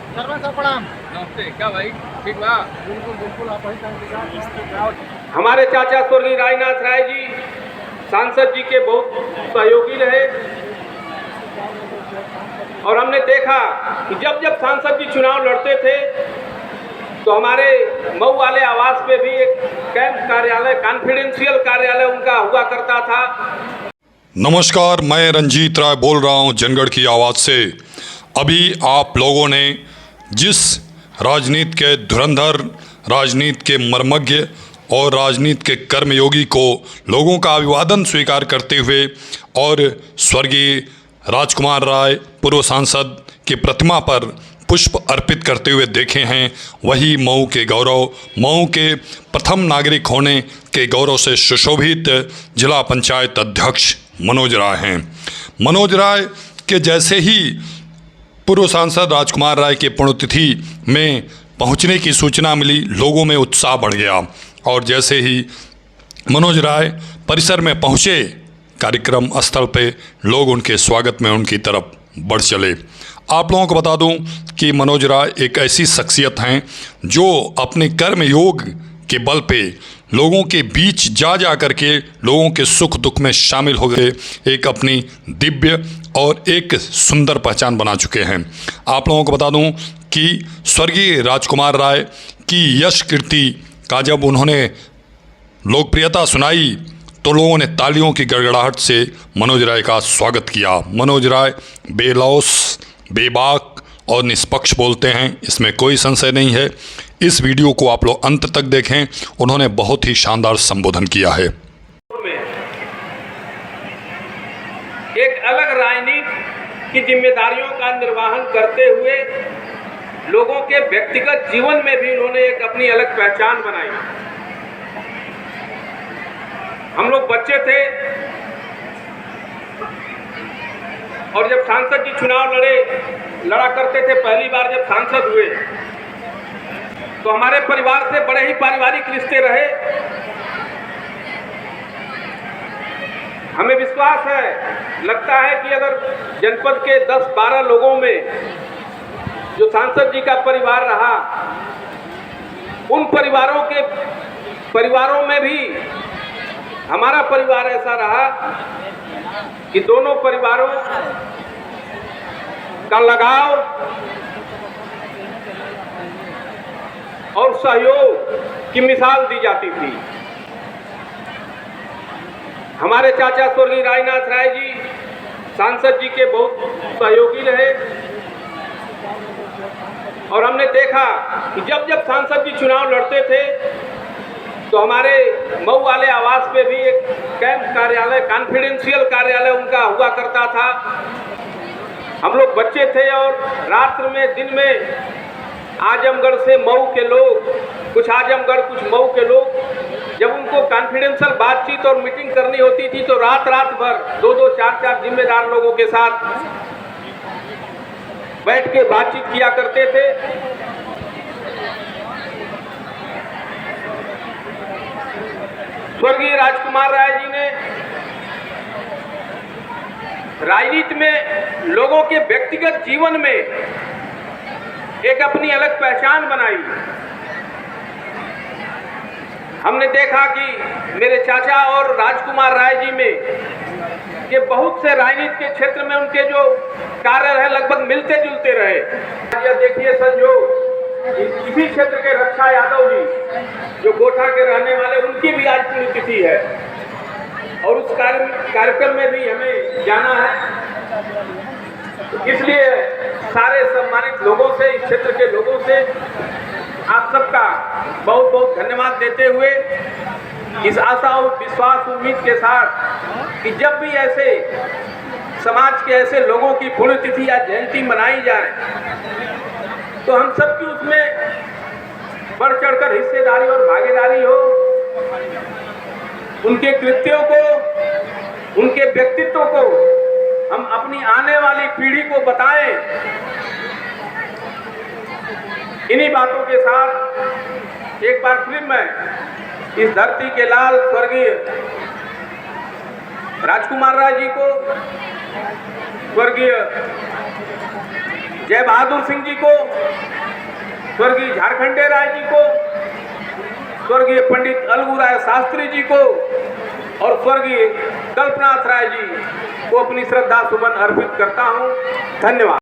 सरपंच साहब प्रणाम। नमस्ते। क्या भाई, ठीक बा? बिल्कुल बिल्कुल, आप वही हमारे चाचा स्वर्गीय राजनाथ राय जी सांसद जी के बहुत सहयोगी रहे और हमने देखा कि जब जब सांसद जी चुनाव लड़ते थे तो हमारे मऊ वाले आवास पे भी एक कैंप कार्यालय, कॉन्फिडेंशियल कार्यालय उनका हुआ करता था। नमस्कार, मैं रंजीत राय बोल रहा हूं जनगढ़ की आवाज़ से। अभी आप लोगों ने जिस राजनीति के धुरंधर, राजनीति के मर्मज्ञ और राजनीति के कर्मयोगी को लोगों का अभिवादन स्वीकार करते हुए और स्वर्गीय राजकुमार राय पूर्व सांसद की प्रतिमा पर पुष्प अर्पित करते हुए देखे हैं, वही मऊ के गौरव, मऊ के प्रथम नागरिक होने के गौरव से सुशोभित जिला पंचायत अध्यक्ष मनोज राय हैं। मनोज राय के जैसे ही पूर्व सांसद राजकुमार राय के पुण्यतिथि में पहुंचने की सूचना मिली, लोगों में उत्साह बढ़ गया और जैसे ही मनोज राय परिसर में पहुंचे, कार्यक्रम स्थल पे लोग उनके स्वागत में उनकी तरफ बढ़ चले। आप लोगों को बता दूं कि मनोज राय एक ऐसी शख्सियत हैं जो अपने कर्म योग के बल पे लोगों के बीच जा कर के लोगों के सुख दुख में शामिल हो गए, एक अपनी दिव्य और एक सुंदर पहचान बना चुके हैं। आप लोगों को बता दूं कि स्वर्गीय राजकुमार राय की यश कीर्ति का जब उन्होंने लोकप्रियता सुनाई तो लोगों ने तालियों की गड़गड़ाहट से मनोज राय का स्वागत किया। मनोज राय बेलौस, बेबाक और निष्पक्ष बोलते हैं, इसमें कोई संशय नहीं है। इस वीडियो को आप लोग अंत तक देखें, उन्होंने बहुत ही शानदार संबोधन किया है। एक अलग राजनीति की जिम्मेदारियों का निर्वहन करते हुए लोगों के व्यक्तिगत जीवन में भी उन्होंने एक अपनी अलग पहचान बनाई। हम लोग बच्चे थे और जब सांसद जी चुनाव लड़ा करते थे, पहली बार जब सांसद हुए तो हमारे परिवार से बड़े ही पारिवारिक रिश्ते रहे। हमें विश्वास है, लगता है कि अगर जनपद के 10-12 लोगों में जो सांसद जी का परिवार रहा, उन परिवारों में भी हमारा परिवार ऐसा रहा कि दोनों परिवारों का लगाव और सहयोग की मिसाल दी जाती थी। हमारे चाचा स्वर्गीय राजनाथ राय जी सांसद जी के बहुत सहयोगी रहे और हमने देखा कि जब जब सांसद जी चुनाव लड़ते थे तो हमारे मऊ वाले आवास पे भी एक कैंप कार्यालय, कॉन्फिडेंशियल कार्यालय उनका हुआ करता था। हम लोग बच्चे थे और रात्र में, दिन में आजमगढ़ से मऊ के लोग, कुछ आजमगढ़ कुछ मऊ के लोग, जब उनको कॉन्फिडेंशियल बातचीत और मीटिंग करनी होती थी तो रात भर 2-2, 4-4 जिम्मेदार लोगों के साथ बैठ के बातचीत किया करते थे। स्वर्गीय राजकुमार राय जी ने राजनीति में लोगों के व्यक्तिगत जीवन में एक अपनी अलग पहचान बनाई। हमने देखा कि मेरे चाचा और राजकुमार राय जी में के बहुत से राजनीति के क्षेत्र में उनके जो कार्य रहे लगभग मिलते जुलते रहे। यह देखिए संजोग, इसी क्षेत्र के रक्षा यादव जी जो गोठा के रहने वाले, उनकी भी आज पुण्यतिथि है और उस कार्यक्रम में भी हमें जाना है। इसलिए सारे सम्मानित लोगों से, इस क्षेत्र के लोगों से आप सबका बहुत बहुत धन्यवाद देते हुए इस आशा और विश्वास उम्मीद के साथ कि जब भी ऐसे समाज के ऐसे लोगों की पुण्यतिथि या जयंती मनाई जाए तो हम सबकी उसमें बढ़ चढ़कर हिस्सेदारी और भागीदारी हो, उनके कृत्यों को, उनके व्यक्तित्व को हम अपनी आने वाली पीढ़ी को बताएं। इन्हीं बातों के साथ एक बार फिर मैं इस धरती के लाल स्वर्गीय राजकुमार राय जी को, स्वर्गीय जय बहादुर सिंह जी को, स्वर्गीय झारखंडे राय जी को, स्वर्गीय पंडित अलगू राय शास्त्री जी को और स्वर्गीय कल्पनाथ राय जी को अपनी श्रद्धा सुमन अर्पित करता हूं। धन्यवाद।